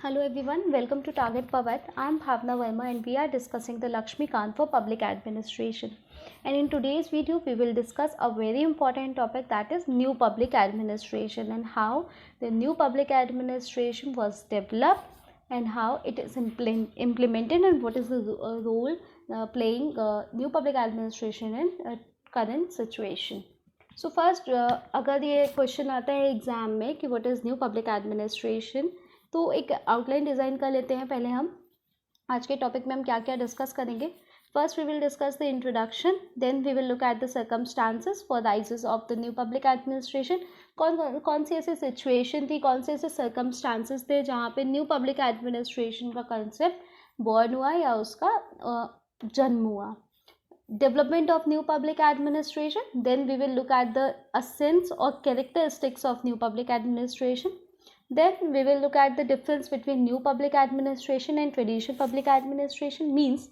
Hello everyone, welcome to Target Pavat. I am Bhavna Verma and we are discussing the Lakshmikant for Public Administration. And in today's video, we will discuss a very important topic, that is new public administration, and how the new public administration was developed and how it is implemented and what is the role playing new public administration in current situation. So first, अगर ये question आता है exam में कि what is new public administration, तो एक outline design कर लेते हैं पहले हम। आज के टॉपिक में हम क्या क्या डिस्कस करेंगे। First we will discuss the introduction, then we will look at the circumstances for rises of the new public administration. कौन सी ऐसी सिचुएशन थी, कौन से ऐसे सर्कमस्टांसेस थे जहाँ पे न्यू पब्लिक एडमिनिस्ट्रेशन का कंसेप्ट बॉर्न हुआ या उसका जन्म हुआ। Development of new public administration, then we will look at the essence or characteristics of new public administration, then we will look at the difference between new public administration and traditional public administration। means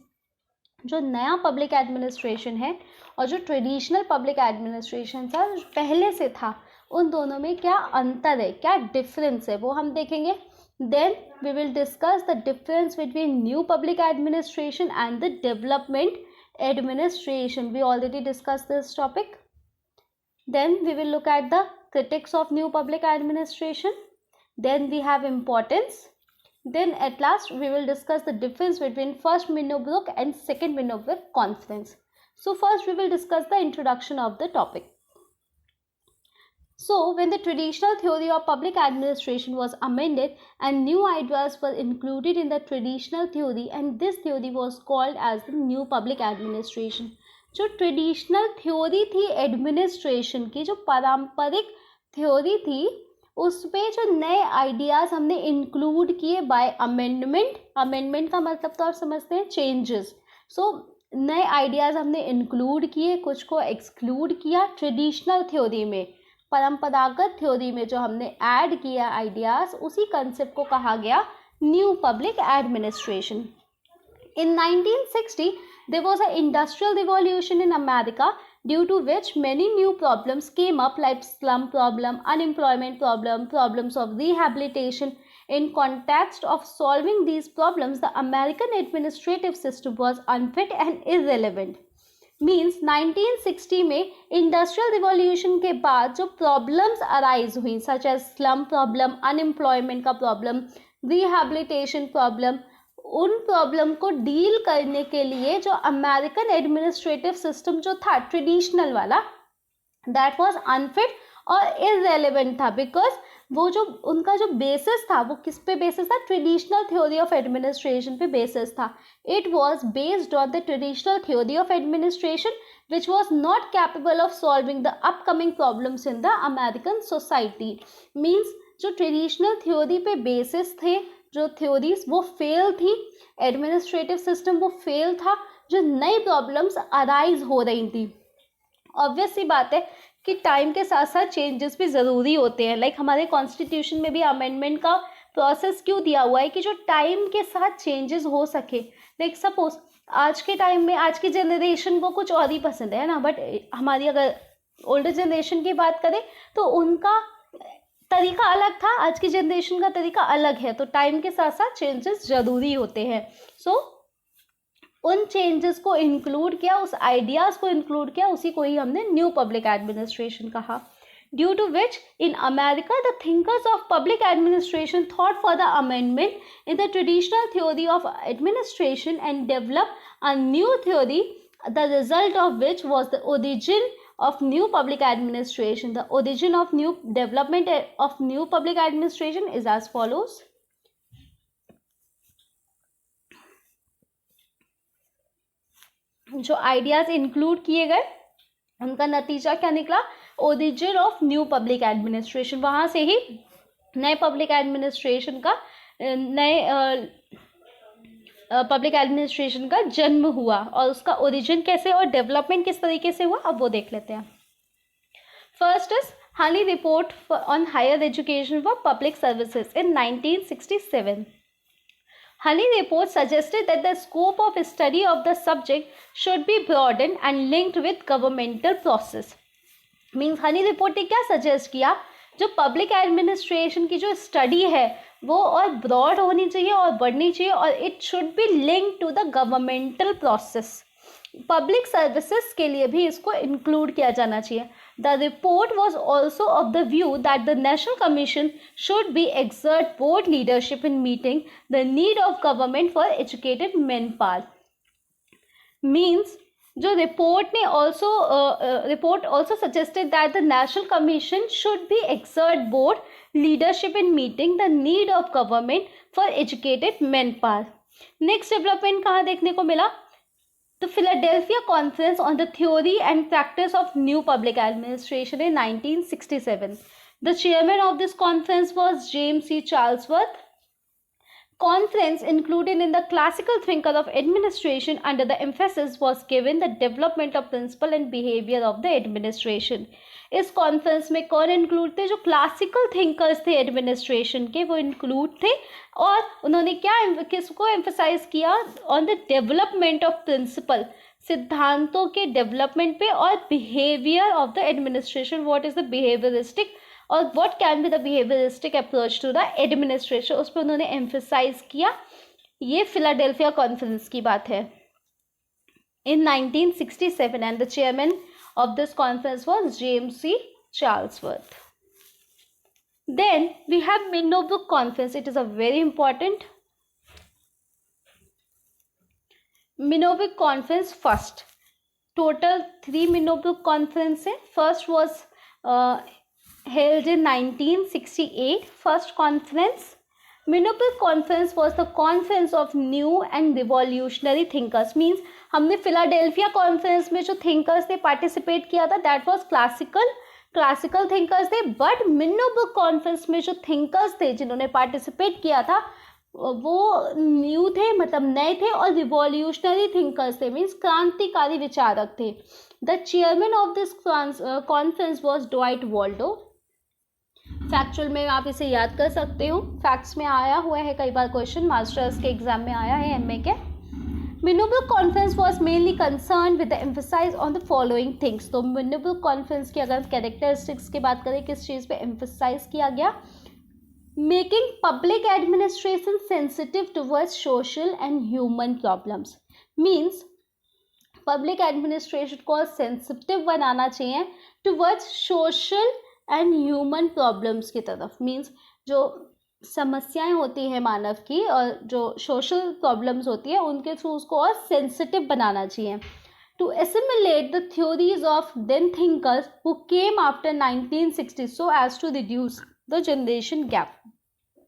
जो नया public administration है और जो traditional public administration था जो पहले से था, उन दोनों में क्या अंतर है, क्या डिफरेंस है, वो हम देखेंगे। Then we will discuss the difference between new public administration and the development administration. We already discussed this topic. Then we will look at the critics of new public administration. Then we have importance. Then at last we will discuss the difference between first Minnebrook and second Minnebrook conference. So first we will discuss the introduction of the topic. So when the traditional theory of public administration was amended and new ideas were included in the traditional theory, and this theory was called as the new public administration. जो traditional theory थी administration की, जो पारंपरिक theory थी, उसमें जो नए ideas हमने इंक्लूड किए बाय अमेंडमेंट। अमेंडमेंट का मतलब तो आप समझते हैं चेंजेस। सो नए आइडियाज़ हमने इंक्लूड किए, कुछ को एक्सक्लूड किया ट्रेडिशनल थ्योरी में, परंपरागत थ्योरी में जो हमने ऐड किया आइडियाज़, उसी कंसेप्ट को कहा गया new public administration. In 1960 there was an industrial revolution in America, due to which many new problems came up, like slum problem, unemployment problem, problems of rehabilitation. In context of solving these problems, the American administrative system was unfit and irrelevant. Means 1960 में industrial revolution के बाद जो problems arise हुई, such as slum problem, unemployment का problem, rehabilitation problem, उन problem को deal करने के लिए जो अमेरिकन एडमिनिस्ट्रेटिव सिस्टम जो था ट्रेडिशनल वाला, दैट वाज अनफिट और इररेलेवेंट था, बिकॉज वो जो उनका जो बेसिस था वो किस पे बेसिस था, ट्रेडिशनल थ्योरी ऑफ एडमिनिस्ट्रेशन पे बेसिस था। It was based on the traditional theory of administration which was not capable of solving the upcoming problems in the American society. Means जो ट्रेडिशनल थ्योरी पे basis थे, जो theories वो fail थी, administrative system वो fail था, जो नई प्रॉब्लम्स अराइज हो रही थी। ऑब्वियस सी बात है कि टाइम के साथ साथ चेंजेस भी ज़रूरी होते हैं। लाइक हमारे कॉन्स्टिट्यूशन में भी अमेंडमेंट का प्रोसेस क्यों दिया हुआ है कि जो टाइम के साथ चेंजेस हो सके। लाइक सपोज आज के टाइम में आज की जनरेशन को कुछ और ही पसंद है ना, बट हमारी अगर ओल्डर जनरेशन की बात करें तो उनका तरीका अलग था, आज की जनरेशन का तरीका अलग है। तो टाइम के साथ साथ चेंजेस ज़रूरी होते हैं। सो उन चेंजेस को इंक्लूड किया, उस आइडियाज़ को इंक्लूड किया, उसी को ही हमने न्यू पब्लिक एडमिनिस्ट्रेशन कहा। Due to which in America the thinkers of public administration thought for the amendment in the traditional theory of administration and develop a new theory, the result of which was the origin of new public administration. The origin of new development of new public administration is as follows. जो ideas include किए गए उनका नतीजा क्या निकला, origin of new public administration. वहाँ से ही नए पब्लिक एडमिनिस्ट्रेशन का पब्लिक एडमिनिस्ट्रेशन का जन्म हुआ, और उसका ओरिजिन कैसे और डेवलपमेंट किस तरीके से हुआ, अब वो देख लेते हैं। First is Honey report on higher education for public services in 1967. Honey report suggested that the scope of study of the subject should be broadened and linked with governmental process. Means Honey report ने क्या suggest किया जो public administration की जो study है वो और broad होनी चाहिए और बढ़नी चाहिए, और it should be link to the governmental process. Public services के लिए भी इसको इंक्लूड किया जाना चाहिए। The report was also of the view that the national commission should be exert bold leadership in meeting the need of government for educated manpower. Means जो report also suggested that the national commission should be exert bold leadership in meeting the need of government for educated man power. Next development कहाँ देखने को मिला? The Philadelphia Conference on the Theory and Practice of New Public Administration in 1967. The chairman of this conference was James C. Charlesworth. Conference included in the classical thinker of administration under the emphasis was given the development of principle and behavior of the administration. इस conference में कौन include थे? जो classical thinkers थे administration के, वो include थे, और उन्होंने किसको एम्फसाइज किया? On the development of principle, सिद्धांतों के डेवलपमेंट पे, और behaviour of the administration, what is the behaviouristic और what can be the behaviouristic approach to the administration, उस पर उन्होंने एम्फसाइज किया। ये फिलाडेल्फिया कॉन्फ्रेंस की बात है in 1967, and the chairman of this conference was James C. Charlesworth. Then we have Minnowbrook Conference. It is a very important Minnowbrook Conference. First, total 3 Minnowbrook conferences. First was held in 1968. First conference. Minnowbrook Conference was the conference of new and revolutionary thinkers. Means हमने Philadelphia conference में जो thinkers थे participate किया था, that was classical thinkers थे। But मिन्नोबुक conference में जो thinkers थे जिन्होंने पार्टिसिपेट किया था वो न्यू थे, मतलब नए थे, और रिवॉल्यूशनरी थिंकर्स थे, मीन्स क्रांतिकारी विचारक थे। The chairman of this conference was Dwight Waldo. Factual में आप इसे याद कर सकते हो, फैक्ट्स में आया हुआ है, कई बार क्वेश्चन मास्टर्स के एग्जाम में आया है, एमए के। Minnowbrook conference was mainly concern with the emphasize on the following things. तो मिन्नोबुक कॉन्फ्रेंस की अगर कैरेक्टरिस्टिक्स की बात करें, किस चीज़ पे एम्फसाइज किया गया? Making public administration sensitive towards social and human problems. Means public administration को सेंसिटिव बनाना चाहिए towards social and human problems की तरफ। मीन्स जो समस्याएं होती हैं मानव की और जो सोशल प्रॉब्लम्स होती है उनके थ्रू उसको और सेंसिटिव बनाना चाहिए। To assimilate the theories of then thinkers who came after 1960 so as to reduce the generation gap.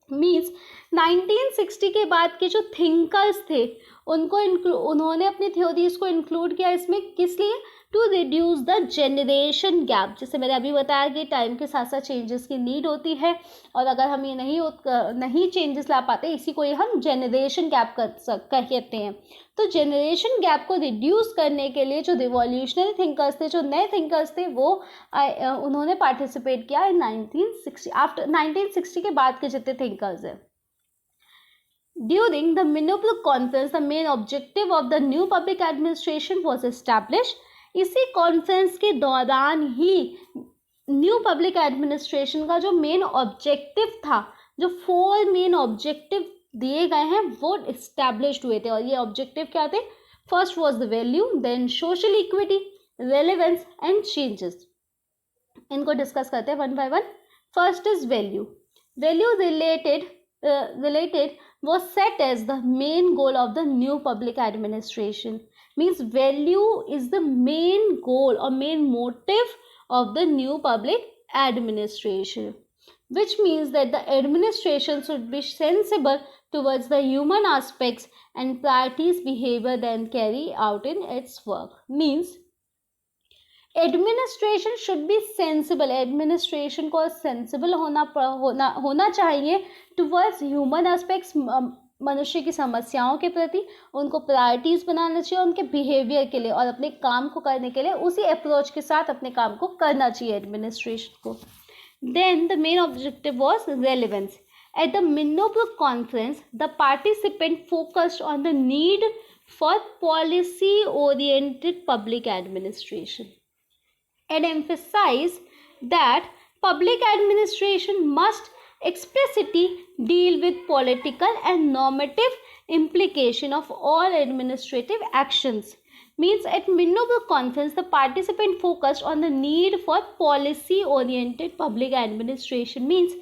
Means 1960 के बाद के जो थिंकर्स थे उन्होंने अपनी थ्योरीज को इंक्लूड किया इसमें, किस लिए? To reduce the generation gap. जैसे मैंने अभी बताया कि टाइम के साथ साथ चेंजेस की नीड होती है, और अगर हम ये नहीं चेंजेस ला पाते, इसी को हम जनरेशन गैप कहते हैं। तो जनरेशन गैप को रिड्यूस करने के लिए जो रिवॉल्यूशनरी थिंकर्स थे, जो नए थिंकर्स थे, वो उन्होंने पार्टिसिपेट किया इन 1960। आफ्टर 1960 के बाद के जितने थिंकर्स हैं। During the Minnowbrook Conference, the main objective of the new public administration was established. इसी कॉन्फ्रेंस के दौरान ही न्यू पब्लिक एडमिनिस्ट्रेशन का जो मेन ऑब्जेक्टिव था, जो 4 मेन ऑब्जेक्टिव दिए गए हैं, वो इस्टेब्लिश्ड हुए थे। और ये ऑब्जेक्टिव क्या थे? First was the value, then social equity, relevance and changes. इनको डिस्कस करते हैं one by one. First is value. Value related was set as the main goal of the new public administration. Means value is the main goal or main motive of the new public administration, which means that the administration should be sensible towards the human aspects and priorities behavior than carry out in its work. Means administration should B sensible. Administration को sensible होना चाहिए towards human aspects, मनुष्य की समस्याओं के प्रति, उनको priorities बनाना चाहिए उनके बिहेवियर के लिए, और अपने काम को करने के लिए उसी अप्रोच के साथ अपने काम को करना चाहिए एडमिनिस्ट्रेशन को। Then the main objective was relevance. At the Minnowbrook conference the participant focused on the need for policy oriented public administration and emphasize that Public administration must explicitly deal with political and normative implication of all administrative actions. Means at Minnober conference, the participant focused on the need for policy-oriented public administration. Means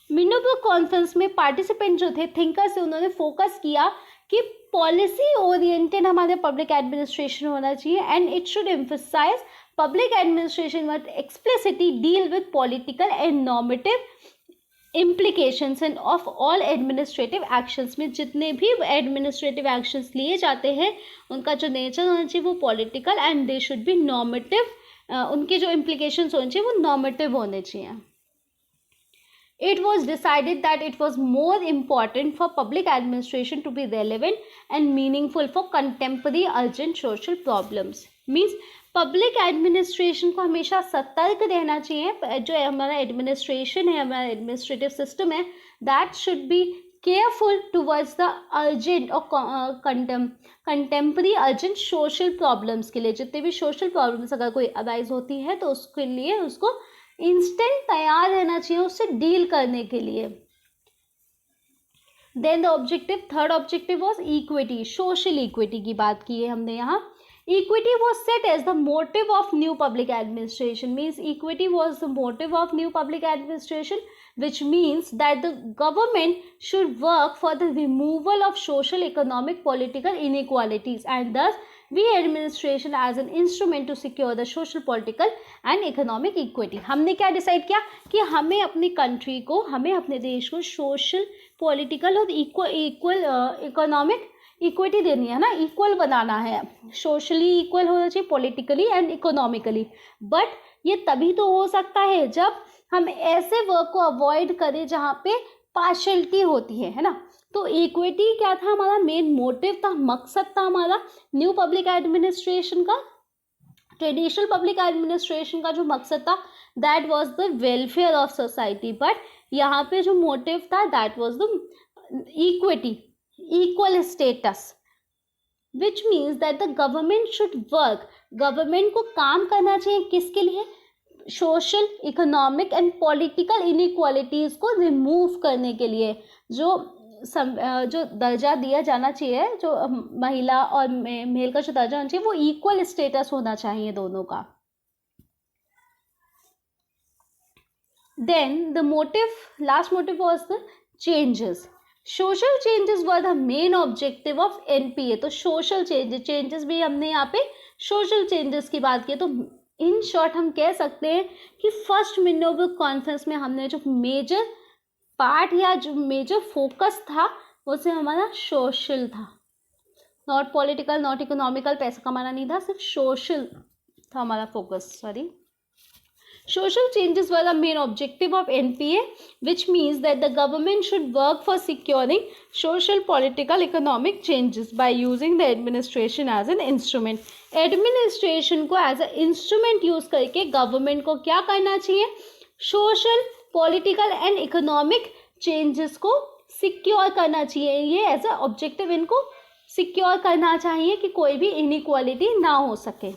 Minnowbrook conference में participant जो थे thinkers, उन्होंने focus किया कि policy oriented हमारे public administration होना चाहिए and it should emphasize public administration must explicitly deal with political and normative implications and of all administrative actions. में जितने भी administrative actions लिए जाते हैं उनका जो नेचर होना चाहिए वो political and they should be normative. उनके जो implications होने चाहिए वो normative होने चाहिए. It was decided that it was more important for public administration to be relevant and meaningful for contemporary urgent social problems. Means public administration को हमेशा सतर्क रहना चाहिए. जो हमारा एडमिनिस्ट्रेशन है, हमारा एडमिनिस्ट्रेटिव सिस्टम है, that should be careful towards the urgent और कंटेम्प्रेरी अर्जेंट सोशल प्रॉब्लम्स के लिए. जितने भी सोशल प्रॉब्लम्स अगर कोई अराइज होती है तो उसके लिए उसको इंस्टेंट तैयार रहना चाहिए उससे डील करने के लिए. Then the objective, third objective was equity. Social equity की बात की है हमने यहाँ. Equity was set as the motive of new public administration. Means equity was the motive of new public administration, which means that the government should work for the removal of social, economic, political inequalities and thus we administration as an instrument to secure the social, political and economic equity. हमने क्या decide किया कि हमें अपनी country को, हमें अपने देश को सोशल, पॉलिटिकल और इक्वल इकोनॉमिक इक्विटी देनी है ना, इक्वल बनाना है. सोशली इक्वल होना चाहिए, पॉलिटिकली एंड इकोनॉमिकली. बट ये तभी तो हो सकता है जब हम ऐसे वर्क को अवॉइड करें जहाँ पे पार्शलिटी होती है ना. तो इक्विटी क्या था, हमारा मेन मोटिव था, मकसद था हमारा न्यू पब्लिक एडमिनिस्ट्रेशन का. ट्रेडिशनल पब्लिक एडमिनिस्ट्रेशन का जो मकसद था that was the welfare of society. But यहाँ पे जो मोटिव था that was the equity, equal status, which means that the government should work. Government को काम करना चाहिए किसके लिए, social, economic and political inequalities को रिमूव करने के लिए. जो दर्जा दिया जाना चाहिए, जो महिला और मेल का जो दर्जा होना चाहिए वो इक्वल स्टेटस होना चाहिए दोनों का. Then the motive, last motive was the changes. Social changes were the main objective of NPA. तो सोशल चेंजेस भी हमने यहाँ पे सोशल चेंजेस की बात की. तो इन शॉर्ट हम कह सकते हैं कि फर्स्ट मिनोबर कॉन्फ्रेंस में हमने जो मेजर पार्ट या जो मेजर फोकस था वो से हमारा सोशल था, नॉट पॉलिटिकल, नॉट इकोनॉमिकल. पैसा कमाना नहीं था, सिर्फ सोशल था हमारा focus. Sorry, social changes were the main objective of NPA, which means that the government should work for securing social, political, economic changes by using the administration as an instrument. Administration को as a instrument use करके government को क्या करना चाहिए, social, political and economic changes को secure करना चाहिए. ये as a objective इनको secure करना चाहिए कि कोई भी inequality ना हो सके.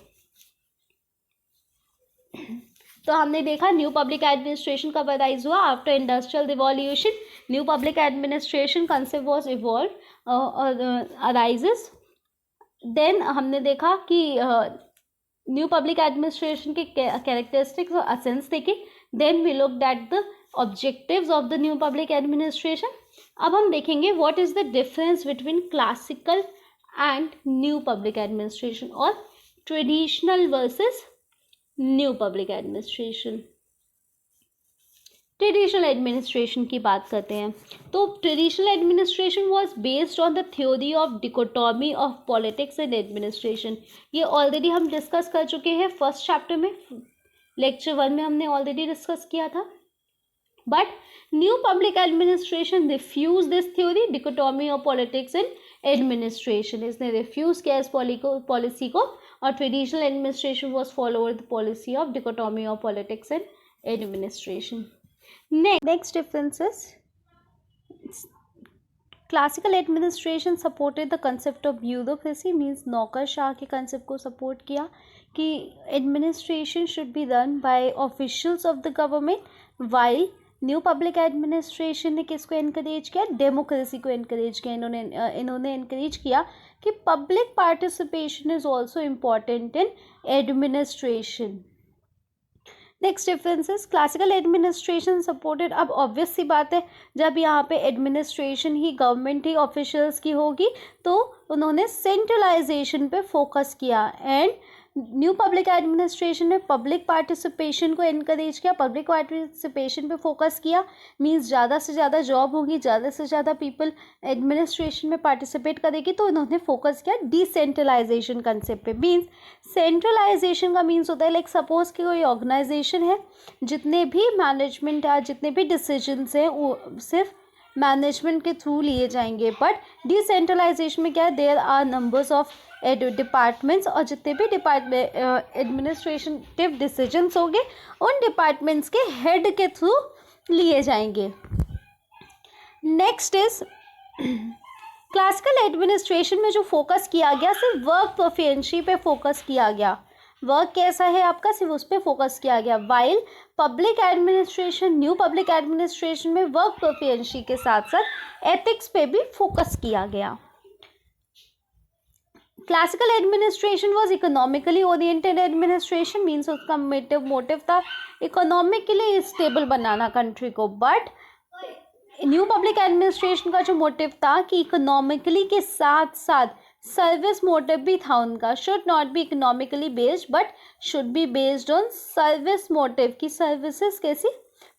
तो हमने देखा न्यू पब्लिक एडमिनिस्ट्रेशन कब अराइज हुआ, after industrial revolution. New public administration concept was evolve और अराइजेस. देन हमने देखा कि न्यू पब्लिक एडमिनिस्ट्रेशन के कैरेक्टरिस्टिक्स और एसेंस देखे. Then we looked at the objectives of the new public administration. अब हम देखेंगे what is the difference between classical and new public administration और traditional versus new public administration. Traditional administration की बात करते हैं. तो traditional administration was based on the theory of dichotomy of politics and administration. ये ऑलरेडी हम discuss कर चुके हैं फर्स्ट चैप्टर में, लेक्चर 1 में हमने ऑलरेडी डिस्कस किया था. But new public administration refuse this theory, dichotomy of politics and administration. इसने रिफ्यूज किया इस पॉलिसी को. और traditional administration was followed the policy of dichotomy of politics and administration. Next differences, classical administration supported the concept of bureaucracy, means नौकरशाह के concept को support किया कि administration should be run by officials of the government, while new public administration ने किसको encourage किया, democracy को encourage किया। इन्होंने एनकरेज किया कि public participation is also important in administration. Next differences, classical administration supported, अब ऑब्वियस सी बात है जब यहाँ पे एडमिनिस्ट्रेशन ही गवर्नमेंट ही ऑफिशियल्स की होगी तो उन्होंने सेंट्रलाइजेशन पे फोकस किया। एंड न्यू पब्लिक एडमिनिस्ट्रेशन ने पब्लिक पार्टिसिपेशन को एनकरेज किया, पब्लिक पार्टिसिपेशन पे फोकस किया, मीन्स ज़्यादा से ज़्यादा जॉब होगी, ज़्यादा से ज़्यादा पीपल एडमिनिस्ट्रेशन में पार्टिसिपेट करेगी, तो इन्होंने फोकस किया डिसेंट्रलाइजेशन कंसेप्ट पे। मीन्स सेंट्रलाइजेशन का मीन्स होता है लाइक सपोज कि कोई ऑर्गेनाइजेशन है, जितने भी मैनेजमेंट या जितने भी डिसीजंस हैं वो सिर्फ मैनेजमेंट के थ्रू लिए जाएंगे। बट डिसेंट्रलाइजेशन में क्या है, there are numbers of departments, और जितने भी एडमिनिस्ट्रेटिव डिसीजंस होंगे उन डिपार्टमेंट्स के हेड के थ्रू लिए जाएंगे। नेक्स्ट इज क्लासिकल एडमिनिस्ट्रेशन में जो फोकस किया गया सिर्फ वर्क प्रोफिशिएंसी पे फोकस किया गया, वर्क कैसा है आपका सिर्फ उस पर फोकस किया गया। While public administration, new public administration में वर्क प्रोफिशिएंसी के साथ साथ एथिक्स पे भी फोकस किया गया। Classical administration was economically oriented administration, means उसका मोटिव था इकोनॉमिकली स्टेबल बनाना कंट्री को। बट न्यू पब्लिक एडमिनिस्ट्रेशन का जो मोटिव था कि इकोनॉमिकली के साथ साथ सर्विस मोटिव भी था उनका, should not be economically based but should be based on service motive, की सर्विसेज कैसी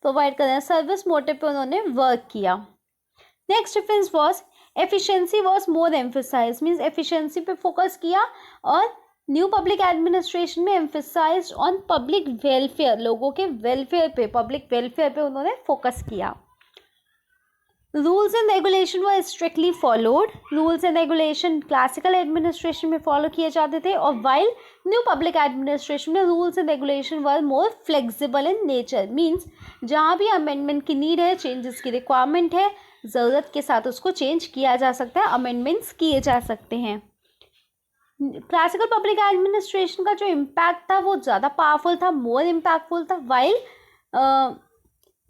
प्रोवाइड कर रहे हैं, सर्विस मोटिव पे उन्होंने वर्क किया। Next difference was efficiency was more emphasize, means efficiency पे फोकस किया, और न्यू पब्लिक एडमिनिस्ट्रेशन में एम्फेसाइज ऑन पब्लिक वेलफेयर, लोगों के वेलफेयर पे, पब्लिक वेलफेयर पे उन्होंने फोकस किया। Rules and regulation were strictly followed, rules and regulation classical administration में फॉलो किए जाते थे, और वाइल न्यू पब्लिक एडमिनिस्ट्रेशन में rules and regulation were more flexible in nature, means जहाँ भी अमेंडमेंट की नीड है, चेंजेस की रिक्वायरमेंट है, ज़रूरत के साथ उसको चेंज किया जा सकता है, अमेंडमेंट्स किए जा सकते हैं। क्लासिकल पब्लिक एडमिनिस्ट्रेशन का जो इम्पैक्ट था वो ज़्यादा पावरफुल था, मोर इम्पैक्टफुल था, वाइल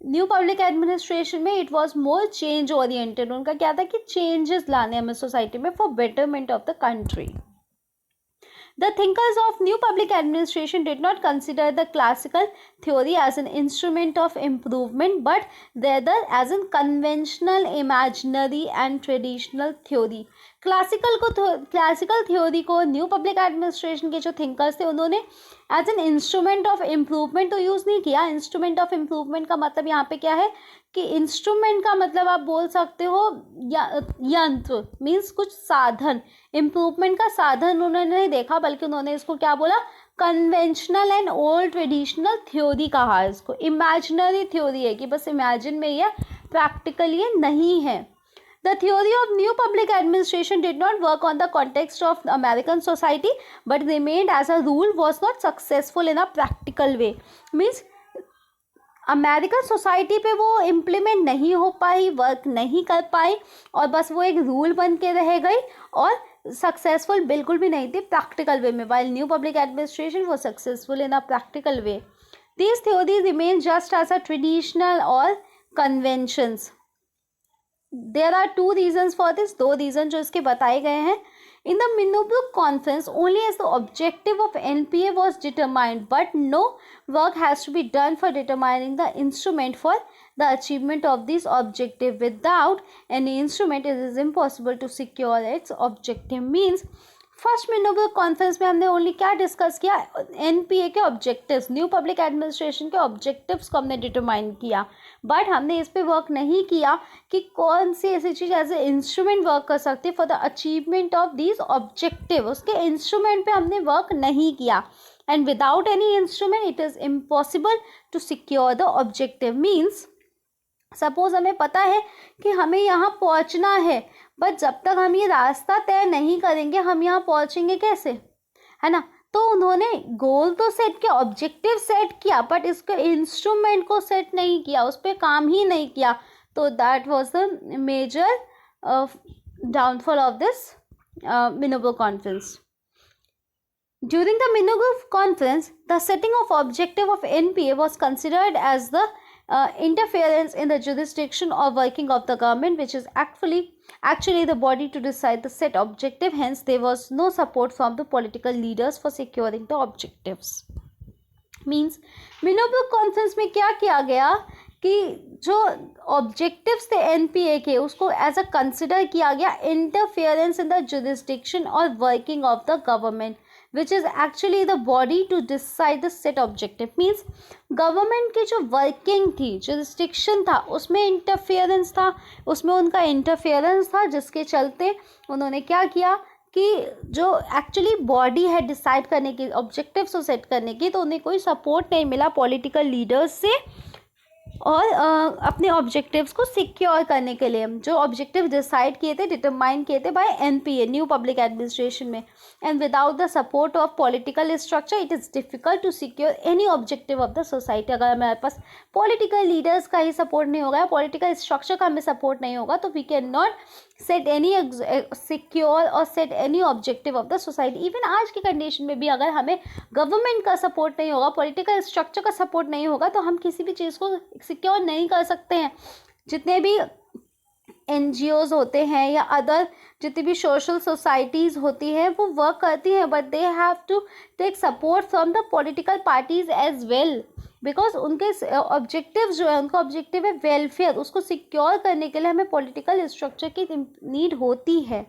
न्यू पब्लिक एडमिनिस्ट्रेशन में it was more change oriented, उनका क्या था कि चेंजेस लाने हमें सोसाइटी में for betterment of the country. The thinkers of new public administration did not consider the classical theory as an instrument of improvement, but rather as a conventional, imaginary and traditional theory. Classical theory को new public administration के जो thinkers थे उन्होंने as an instrument of improvement तो use नहीं किया। Instrument of improvement का मतलब यहाँ पे क्या है कि इंस्ट्रूमेंट का मतलब आप बोल सकते हो यंत्र, मीन्स कुछ साधन, इम्प्रूवमेंट का साधन उन्होंने नहीं देखा, बल्कि उन्होंने इसको क्या बोला, conventional and old traditional theory कहा। इसको इमेजिनरी थ्योरी है कि बस इमेजिन में ये प्रैक्टिकल ये नहीं है। The theory of new public administration did not work on the context of American society, but remained as a rule, was not successful in a practical way. Means American society पे वो implement नहीं हो पाई, work नहीं कर पाई, और बस वो एक रूल बन के रह गई और सक्सेसफुल बिल्कुल भी नहीं थी प्रैक्टिकल वे में। वाइल न्यू पब्लिक एडमिनिस्ट्रेशन वो successful in a practical way. These theories remain just as a traditional और conventions. There are two reasons for this, दो रीजन जो इसके बताए गए हैं। In the Minnebrooke conference, only as the objective of NPA was determined, but no work has to be done for determining the instrument for the achievement of this objective. Without any instrument, it is impossible to secure its objective. Means first Minnowbrook conference में हमने only क्या discuss किया, NPA के objectives, new public administration के objectives को हमने determine किया, but हमने इस पे वर्क नहीं किया कि कौन सी ऐसी चीज़ एज ए इंस्ट्रूमेंट वर्क कर सकती है for the achievement of these objective. उसके इंस्ट्रूमेंट पे हमने वर्क नहीं किया, and without any instrument it is impossible to secure the objective. Means suppose हमें पता है कि हमें यहाँ पहुँचना है, बट जब तक हम ये रास्ता तय नहीं करेंगे हम यहाँ पहुँचेंगे कैसे, है ना। तो उन्होंने गोल तो सेट किया, ऑब्जेक्टिव सेट किया, बट इसके इंस्ट्रूमेंट को सेट नहीं किया, उस पर काम ही नहीं किया। तो that was the major downfall of this Minneberg Conference. During the Minneberg Conference, the setting of objective of NPA was considered as the interference in the jurisdiction or working of the government, which is actually the body to decide the set objective. Hence, there was no support from the political leaders for securing the objectives. Means Minneberg Conference में क्या किया गया कि जो objectives थे NPA के उसको as a consider किया गया इंटरफेरेंस इन द जुरिस्डिक्शन और working of the government which is actually the body to decide the set objective. Means government की जो वर्किंग थी जुरिस्डिक्शन था उसमें इंटरफेरेंस था, उसमें उनका इंटरफेरेंस था जिसके चलते उन्होंने क्या किया कि जो एक्चुअली बॉडी है डिसाइड करने की ऑब्जेक्टिव्स को सेट करने की, तो उन्हें कोई सपोर्ट नहीं मिला पॉलिटिकल लीडर्स से और अपने ऑब्जेक्टिव्स को सिक्योर करने के लिए जो ऑब्जेक्टिव डिसाइड किए थे डिटरमाइन किए थे by NPA new public administration में. And without the support of political structure it is difficult to secure any objective of the society. अगर हमारे पास पॉलिटिकल लीडर्स का ही सपोर्ट नहीं होगा, पॉलिटिकल स्ट्रक्चर का हमें सपोर्ट नहीं होगा, तो we can not set any secure और set any objective of the society. Even आज की कंडीशन में भी अगर हमें गवर्नमेंट का सपोर्ट नहीं होगा, पॉलिटिकल स्ट्रक्चर का सपोर्ट नहीं होगा, तो हम किसी भी चीज़ को सिक्योर नहीं कर सकते हैं. जितने भी NGOs होते हैं या अदर जितनी भी सोशल सोसाइटीज़ होती हैं वो वर्क करती हैं, but they have to take support from the political parties as well, because उनके ऑब्जेक्टिव जो है उनका ऑब्जेक्टिव है वेलफेयर, उसको सिक्योर करने के लिए हमें पॉलिटिकल स्ट्रक्चर की नीड होती है.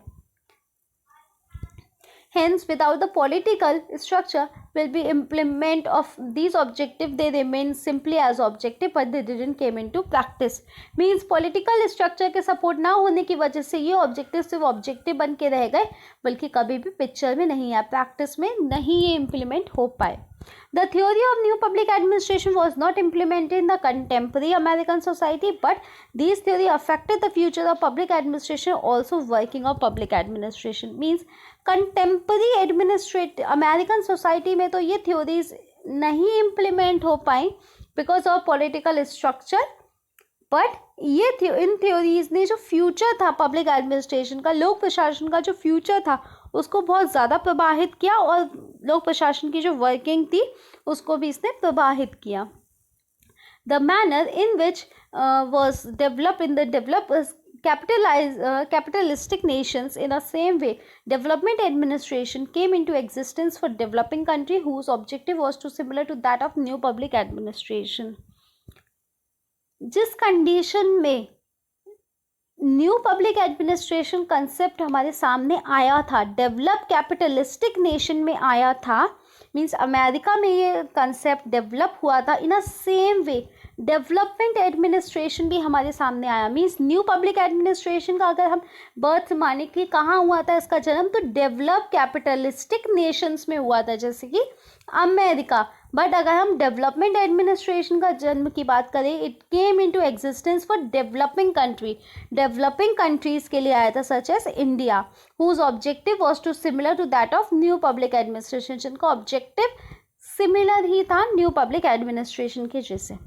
Hence, without the political structure will be implement of these objectives, they remain simply as objective, but they didn't came into practice. Means political structure के support ना होने की वजह से ये objective सिर्फ objective बन के रह गए, बल्कि कभी भी picture में नहीं आया, practice में नहीं ये implement हो पाए. The theory of new public administration was not implemented in the contemporary American society, but these theory affected the future of public administration, also working of public administration. Means contemporary administrative American society में तो ये theories नहीं implement हो पाई because of political structure, but ये इन theories ने जो future था public administration का, लोक प्रशासन का जो फ्यूचर था उसको बहुत ज़्यादा प्रभावित किया और लोक प्रशासन की जो वर्किंग थी उसको भी इसने प्रभावित किया. The manner in which was develop in the capitalistic nations in the same way development administration came into existence for developing country whose objective was to similar to that of new public administration. जिस condition में new public administration concept हमारे सामने आया था, develop capitalistic nation में आया था, means America में ये कंसेप्ट डेवलप हुआ था, in a same way development administration भी हमारे सामने आया. मीन्स न्यू पब्लिक एडमिनिस्ट्रेशन का अगर हम बर्थ माने कि कहाँ हुआ था इसका जन्म, तो डेवलप कैपिटलिस्टिक नेशंस में हुआ था जैसे कि अमेरिका. बट अगर हम डेवलपमेंट एडमिनिस्ट्रेशन का जन्म की बात करें, it came into existence for developing country, developing countries के लिए आया था such as India, whose objective was to similar to that of new public administration, जिनका ऑब्जेक्टिव सिमिलर ही था न्यू पब्लिक एडमिनिस्ट्रेशन के जैसे.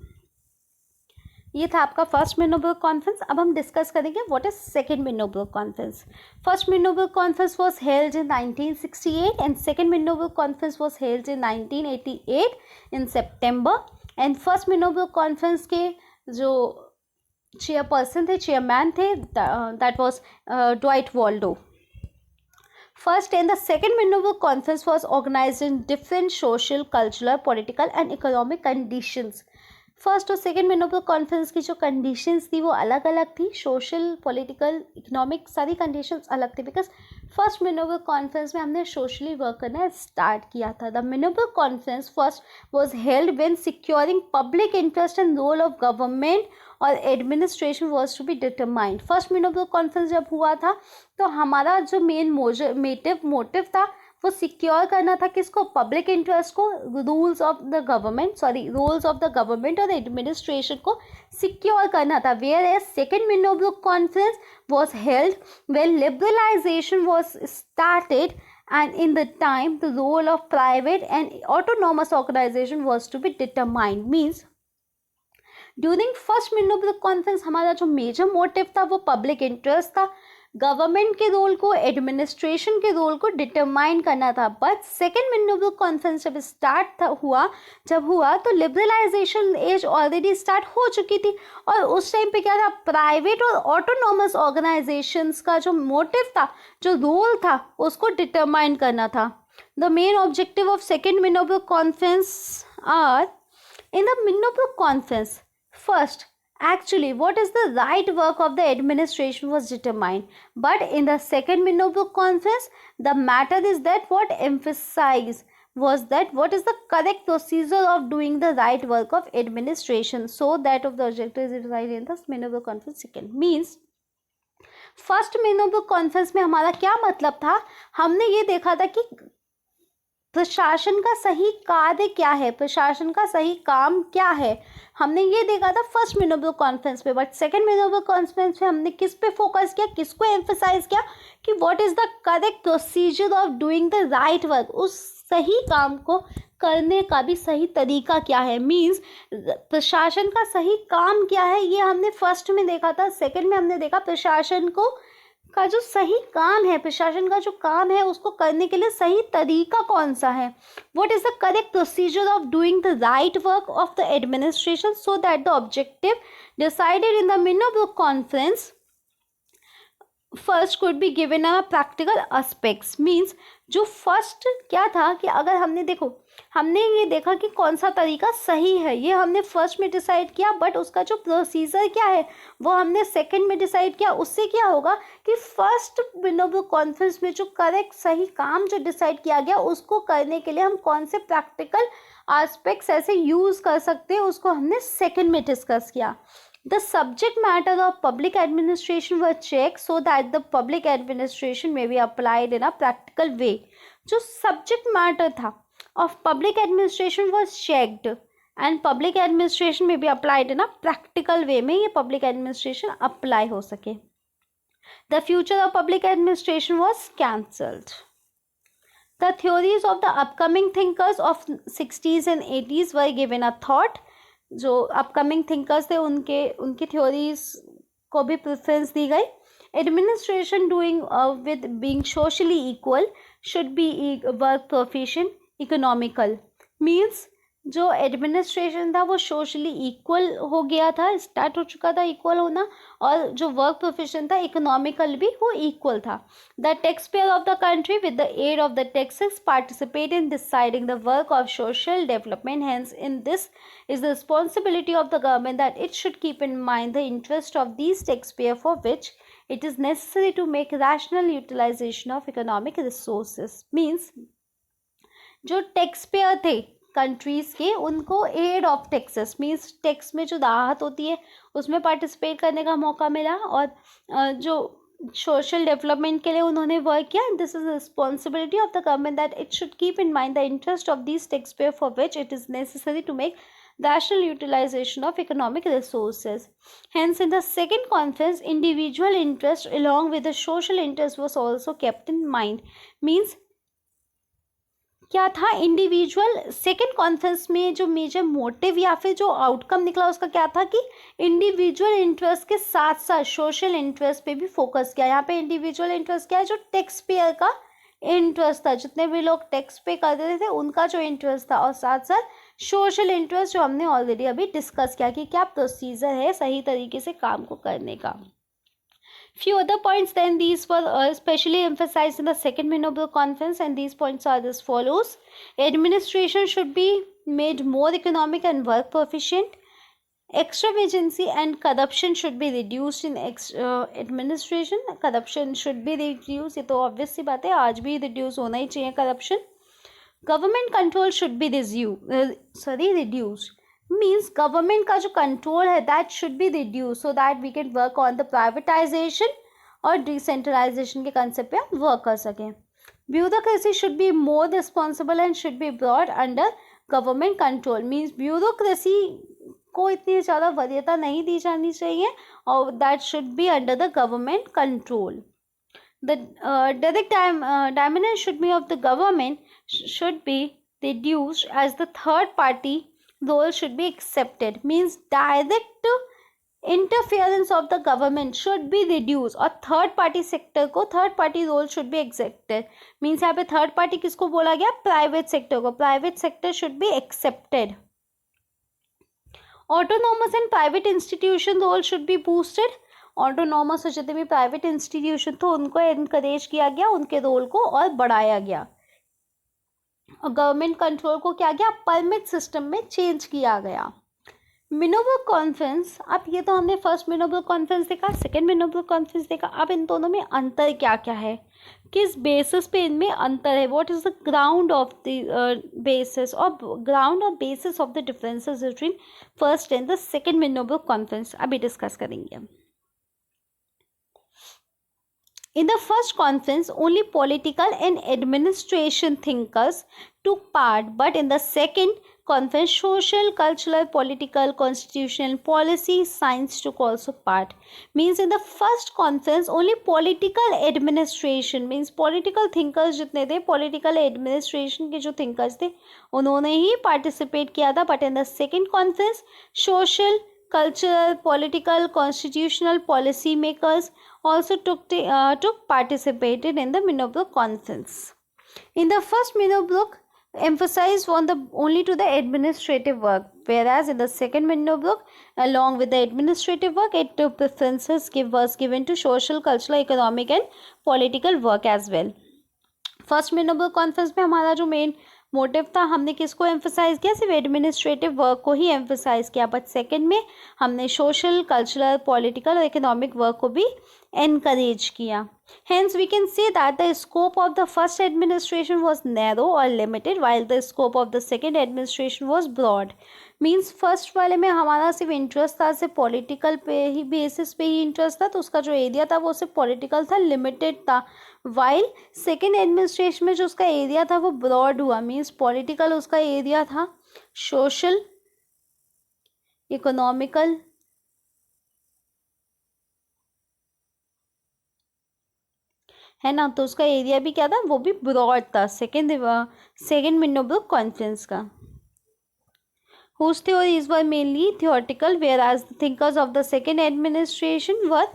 ये था आपका फर्स्ट मिनोबर्ग कॉन्फ्रेंस. अब हम डिस्कस करेंगे what is second Minnowbrook conference. First मिनोबर्ग conference was held in 1968 and second Minnowbrook conference was held in 1988 in September. And first मिनोबर्ग conference के जो चेयरपर्सन थे, चेयरमैन थे, that was Dwight Waldo. First and the second Minerva conference was organized in different social, cultural, political and economic conditions. First और second Minnowbrook conference की जो conditions थी वो अलग अलग थी, सोशल, पॉलिटिकल, इकोनॉमिक सारी कंडीशंस अलग थी. बिकॉज फर्स्ट मिनोबर्ग कॉन्फ्रेंस में हमने सोशली वर्क करना स्टार्ट किया था. The Minnowbrook conference first was held when securing public interest and role of government और administration was to be determined. फर्स्ट मिनोबर्ग कॉन्फ्रेंस जब हुआ था तो हमारा जो मेन मोटिव था वो सिक्योर करना था किसको, पब्लिक इंटरेस्ट को, रूल्स ऑफ द गवर्नमेंट और एडमिनिस्ट्रेशन को सिक्योर करना था. Whereas second Minnowbrook conference was held when liberalisation was started and in the time the role of private and autonomous organization was to be determined. Means during first मिनोबर्ग conference हमारा जो major motive था वो public interest था, government के role को, administration के role को determine करना था। बट सेकेंड मिनरल कॉन्फ्रेंस जब स्टार्ट हुआ तो लिबरलाइजेशन एज ऑलरेडी स्टार्ट हो चुकी थी, और उस टाइम पे क्या था, प्राइवेट और ऑटोनॉमस ऑर्गेनाइजेशंस का जो मोटिव था, जो रोल था, उसको डिटरमाइन करना था। The main objective of second mineral conference are, in the Minnopur conference, first, actually what is the right work of the administration was determined, but in the second Minnopur conference the matter is that what emphasized was that what is the correct procedure of doing the right work of administration, so that of the objective is right in the Minnopur conference. Second means first Minnowbrook conference में हमारा क्या मतलब था, हमने ये देखा था कि प्रशासन का सही कार्य क्या है, प्रशासन का सही काम क्या है, हमने ये देखा था फर्स्ट मिनोबल कॉन्फ्रेंस पे। बट सेकंड मिनोबल कॉन्फ्रेंस में हमने किस पे फोकस किया, किसको एम्फसाइज किया कि what is the correct procedure of doing the right work, उस सही काम को करने का भी सही तरीका क्या है, मीन्स प्रशासन का सही काम क्या है, ये हमने फर्स्ट में देखा था। सेकंड में हमने देखा प्रशासन का जो सही काम है, प्रशासन का जो काम है उसको करने के लिए सही तरीका कौन सा है, what is the correct procedure of doing the right work of the administration, so that the objective decided in the Minnowbrook conference first could be given a practical aspects. Means जो फर्स्ट क्या था कि अगर हमने ये देखा कि कौन सा तरीका सही है, ये हमने फर्स्ट में डिसाइड किया, बट उसका जो प्रोसीजर क्या है वो हमने सेकंड में डिसाइड किया। उससे क्या होगा कि फर्स्ट मिनोबुक कॉन्फ्रेंस में जो करेक्ट सही काम जो डिसाइड किया गया उसको करने के लिए हम कौन से प्रैक्टिकल एस्पेक्ट्स ऐसे यूज़ कर सकते हैं, उसको हमने सेकंड में डिस्कस किया। The subject matter of public administration were checked so that the public administration may be applied in a practical way. जो subject matter था of public administration was checked and public administration may be applied in a practical way, में ये public administration apply हो सके। The future of public administration was cancelled. The theories of the upcoming thinkers of 60s and 80s were given a thought. जो upcoming thinkers थे उनकी theories को भी preference दी गई। Administration doing with being socially equal should be work proficient economical. Means जो administration था वो socially equal हो गया था, स्टार्ट हो चुका था इक्वल होना, और जो वर्क प्रोफेशन था इकोनॉमिकल भी वो इक्वल था। The tax payer of the country with the aid of the taxes participate in deciding the work of social development, hence in this is the responsibility of the government that it should keep in mind the interest of these taxpayers, for which it is necessary to make rational utilization of economic resources. Means जो tax payer थे countries के उनको aid of taxes, means tax में जो राहत होती है उसमें पार्टिसिपेट करने का मौका मिला, और जो सोशल डेवलपमेंट के लिए उन्होंने वर्क किया। This is responsibility of the government that it should keep in mind the interest of these tax payer, for which it is necessary to make rational utilization of economic resources. Hence, in the second conference, individual interest along with the social interest was also kept in mind. Means क्या था, individual second conference में जो major motive या फिर जो outcome निकला उसका क्या था कि इंडिविजुअल इंटरेस्ट के साथ साथ सोशल इंटरेस्ट पे भी फोकस किया। यहाँ पे इंडिविजुअल इंटरेस्ट क्या है, जो टैक्स पेयर का इंटरेस्ट था, जितने भी लोग टैक्स पे कर रहे थे उनका जो इंटरेस्ट था, और साथ साथ सोशल इंटरेस्ट जो हमने ऑलरेडी अभी डिस्कस किया कि क्या प्रोसीजर है सही तरीके से काम को करने का। Few other points than these were especially emphasized in the second Minnopur conference, and these points are as follows. Administration should be made more economic and work proficient. Extravagancy and corruption should be reduced in administration. Corruption should be reduced, ये तो obvious सी बात है, आज भी reduce होना ही चाहिए corruption. Government control should be reduced. Means government का जो control है that should be reduced so that we can work on the privatization और decentralization के concept पे हम work कर सकें. Bureaucracy should be more responsible and should be brought under government control. Means bureaucracy को इतनी ज़्यादा वरीयता नहीं दी जानी चाहिए, और that should be under the government control. The direct dominance should be of the government should be reduced as the third party role should be accepted. Means direct interference of the government should be reduce, और third party sector को third party role should be accepted. Means यहाँ पे third party किसको बोला गया? Private sector को। Private sector should be accepted. Autonomous and private institution role should be boosted. Autonomous और जितने भी प्राइवेट इंस्टीट्यूशन थे उनको एनकरेज किया गया, उनके रोल को और बढ़ाया गया। और गवर्नमेंट कंट्रोल को क्या गया? परमिट सिस्टम में चेंज किया गया। मिनोबर्ग कॉन्फ्रेंस, अब ये तो हमने फर्स्ट मिनोबर्ग कॉन्फ्रेंस देखा, सेकेंड मिनोबर्ग कॉन्फ्रेंस देखा। अब इन दोनों में अंतर क्या क्या है, किस बेसिस पे इनमें अंतर है? What is the ground of the basis और ग्राउंड और basis of the differences between first and the second Minnowbrook conference अभी डिस्कस करेंगे। In the first conference, only political and administration thinkers took part, but in the second conference, social, cultural, political, constitutional, policy, science took also part. Means in the first conference, only political administration, means political thinkers जितने थे, political administration के जो thinkers थे, उन्होंने ही participate किया था, but in the second conference, social, cultural, political, constitutional, policy makers also took participated in the Minnobrook conference. In the first Minnobrook emphasized on the only to the administrative work, whereas in the second Minnobrook, along with the administrative work, it took preferences was given to social, cultural, economic and political work as well. First मिनोबर्ग conference में हमारा जो main motive था, हमने किसको emphasize किया? सिर्फ administrative work को ही emphasise किया। बट सेकंड में हमने सोशल, कल्चरल, पॉलिटिकल और इकोनॉमिक वर्क को भी एनकरेज किया। Hence, we can say that the scope of the first administration was narrow or limited, while the scope of the second administration was broad. Means first वाले में हमारा सिर्फ interest था, सिर्फ पॉलिटिकल पे ही बेसिस पे ही इंटरेस्ट था, तो उसका जो एरिया था वो सिर्फ पॉलिटिकल था, लिमिटेड था। वाइल सेकेंड एडमिनिस्ट्रेशन में जो उसका एरिया था वो ब्रॉड हुआ। मीन्स पॉलिटिकल उसका एरिया था, सोशल, इकोनॉमिकल, है ना, तो उसका एरिया भी क्या था? वो भी ब्रॉड था सेकेंड मिनोबर्ग कॉन्फ्रेंस का। whose theories were mainly theoretical, whereas the thinkers of the second administration were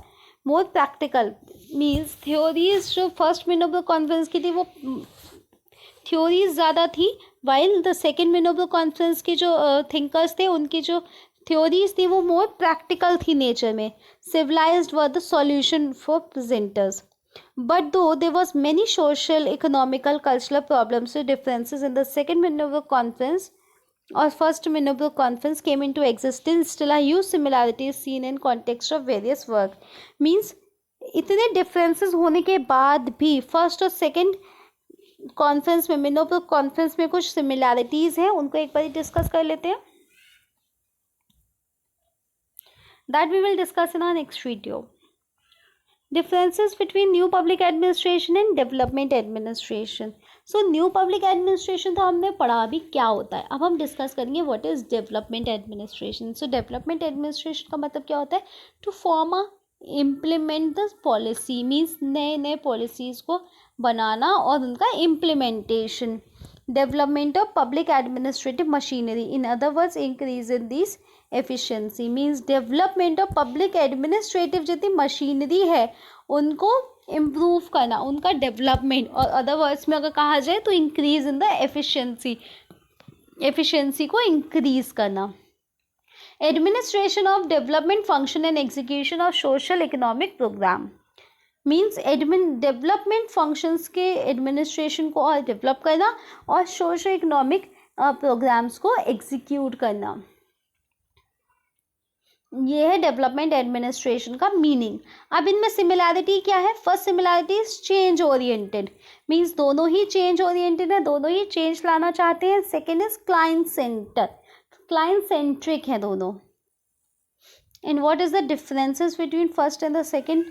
more practical. Means theories जो फर्स्ट मिनोबर्ग कॉन्फ्रेंस की थी वो थ्योरीज ज़्यादा थी, while the second Minnowbrook conference के जो थिंकर्स थे उनकी जो थ्योरीज थी वो मोर प्रैक्टिकल थी नेचर में। Civilized were the solution for presenters, but though there was many social, economical, cultural problems with differences in the second Minnobrook conference or first Minnobrook conference came into existence, still a huge similarities seen in context of various work. Means इतने differences होने के बाद भी first और second conference में, Minnowbrook conference में कुछ similarities हैं, उनको एक बार डिस्कस कर लेते हैं। That we will discuss in our next video. Differences between new public administration and development administration. So new public administration तो हमने पढ़ा, अभी क्या होता है अब हम डिस्कस करेंगे what is development administration. So development administration का मतलब क्या होता है? To form a implement the policy, means नए नए policies को बनाना और उनका implementation. Development of public administrative machinery, in other words increase in these efficiency. Means development of public administrative जितनी मशीनरी है उनको इम्प्रूव करना, उनका डेवलपमेंट, और अदर वर्ड्स में अगर कहा जाए तो इंक्रीज इन द एफिशिएंसी को इंक्रीज करना। Administration of development function and execution of social economic program. Means development functions के एडमिनिस्ट्रेशन को और डेवलप करना और सोशल इकोनॉमिक प्रोग्राम्स को एग्जीक्यूट करना, ये है डेवलपमेंट एडमिनिस्ट्रेशन का मीनिंग। अब इनमें सिमिलैरिटी क्या है? First similarity is change oriented, means दोनों ही चेंज ओरिएंटेड है, दोनों ही चेंज लाना चाहते हैं। Second is client centre, client centric है दोनों। And what is the differences between first and the second?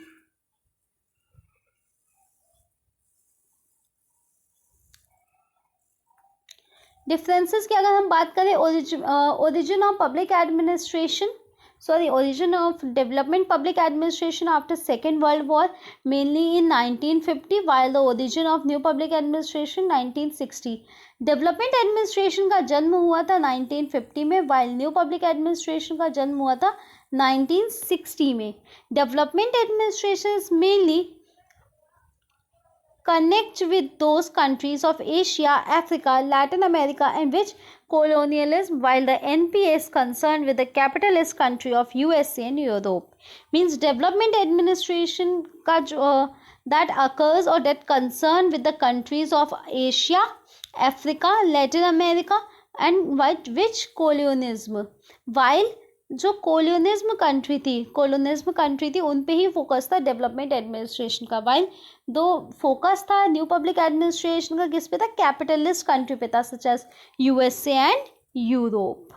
Differences की अगर हम बात करें, origin of public administration, origin of development public administration after Second World War, mainly in 1950, while the origin of new public administration 1960. Development administration का जन्म हुआ था 1950 में, while न्यू पब्लिक एडमिनिस्ट्रेशन का जन्म हुआ था 1960 में। Development administration is mainly connect with those countries of Asia, Africa, Latin America in which colonialism, while the NPA is concerned with the capitalist country of USA and Europe. Means development administration का जो that occurs or that concern with the countries of Asia, Africa, Latin America and which colonialism, while जो कोलोनिज्म country थी उन पे ही focus था development administration का, while दो फोकस था न्यू पब्लिक एडमिनिस्ट्रेशन का किस पे था, कैपिटलिस्ट कंट्री पे था, such as USA and Europe.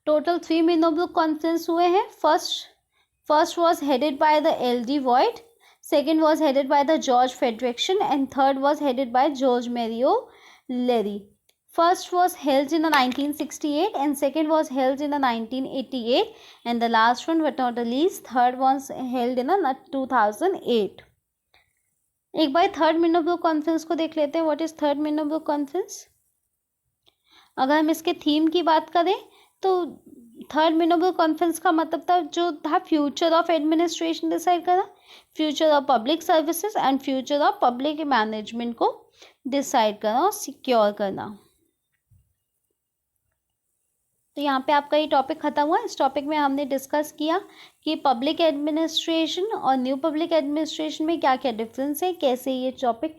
Total 3 Minnowbrook conference हुए हैं। First was headed by the LD Voigt, second was headed by the George Frederickson and third was headed by George Mario Leary. First was held in the 1968 and second was held in the 1988 and the last one but not the least third was held in the 2008. एक बार third Minnowbrook conference को देख लेते हैं। What is third Minnowbrook conference? अगर हम इसके theme की बात करें तो थर्ड मिनोबल कॉन्फ्रेंस का मतलब था जो था फ्यूचर ऑफ एडमिनिस्ट्रेशन डिसाइड करना, future of public services and future of public management को डिसाइड करना और सिक्योर करना। तो यहाँ पे आपका ये टॉपिक ख़त्म हुआ। इस टॉपिक में हमने डिस्कस किया कि पब्लिक एडमिनिस्ट्रेशन और न्यू पब्लिक एडमिनिस्ट्रेशन में क्या क्या डिफरेंस है, कैसे ये टॉपिक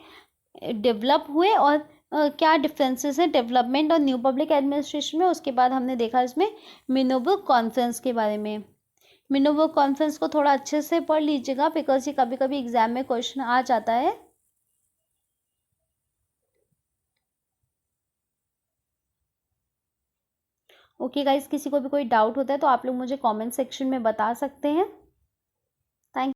डेवलप हुए और क्या डिफरेंसेस हैं डेवलपमेंट और न्यू पब्लिक एडमिनिस्ट्रेशन में। उसके बाद हमने देखा इसमें मिनोबल कॉन्फ्रेंस के बारे में। मिनोबल कॉन्फ्रेंस को थोड़ा अच्छे से पढ़ लीजिएगा बिकॉज ये कभी कभी एग्जाम में क्वेश्चन आ जाता है। ओके गाइस, किसी को भी कोई डाउट होता है तो आप लोग मुझे कमेंट सेक्शन में बता सकते हैं।